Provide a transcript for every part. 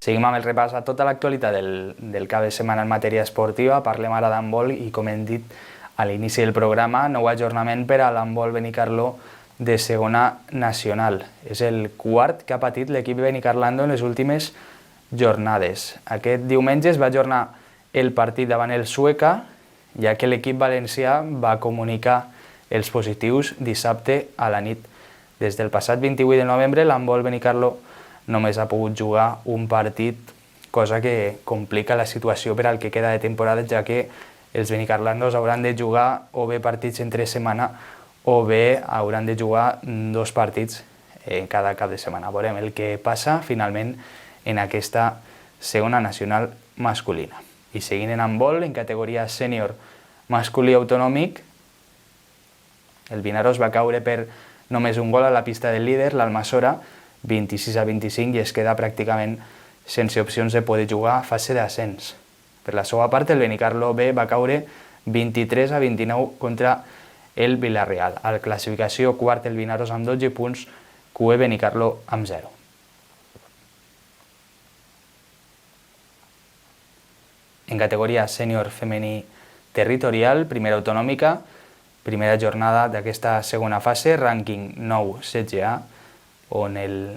Seguim amb el repàs a tota l'actualitat del cap de setmana en matèria esportiva. Parlem ara d'handbol i, com hem dit a l'inici del programa, nou ajornament per a l'handbol Benicarló de segona nacional. És el quart que ha patit l'equip benicarlando en les últimes jornades. Aquest diumenge es va ajornar el partit davant el Sueca, ja que l'equip valencià va comunicar els positius dissabte a la nit. Des del passat 28 de novembre, l'handbol Benicarló només ha pogut jugar un partit, cosa que complica la situació per al que queda de temporada, ja que els benicarlandos hauran de jugar o bé partits entre setmana o bé hauran de jugar 2 partits cada cap de setmana. Veurem el que passa finalment en aquesta segona nacional masculina. I seguint en handbol, en categoria sènior masculí autonòmic, el Vinaròs va caure per només un gol a la pista del líder, l'Almassora, 26-25, i es queda pràcticament sense opcions de poder jugar a fase d'ascens. Per la seva part, el Benicarló B va caure 23-29 contra el Vila-real. A la classificació quart el Vinaròs amb 12 punts, QE Benicarló amb 0. En categoria sènior femení territorial, primera autonòmica, primera jornada d'aquesta segona fase, rànquing 9 CGA, on el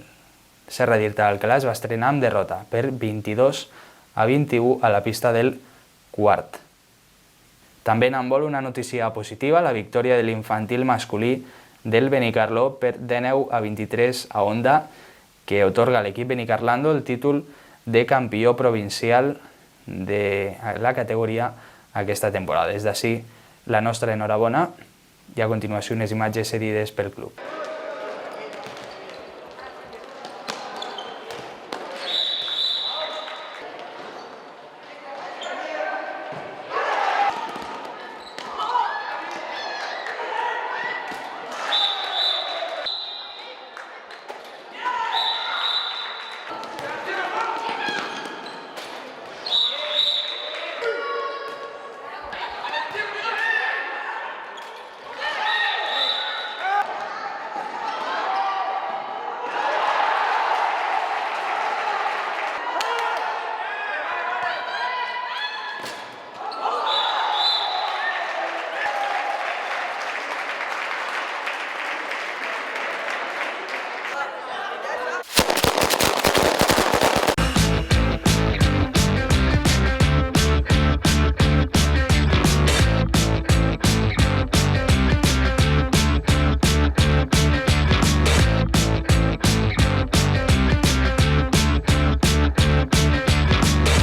Serra d'Irta d'Alcalà es va estrenar amb derrota per 22-21 a la pista del quart. També en handbol una notícia positiva, la victòria de l'infantil masculí del Benicarló per 19-23 a Onda, que atorga a l'equip benicarlando el títol de campió provincial de la categoria aquesta temporada. Des d'ací, la nostra enhorabona, i a continuació unes imatges cedides pel club.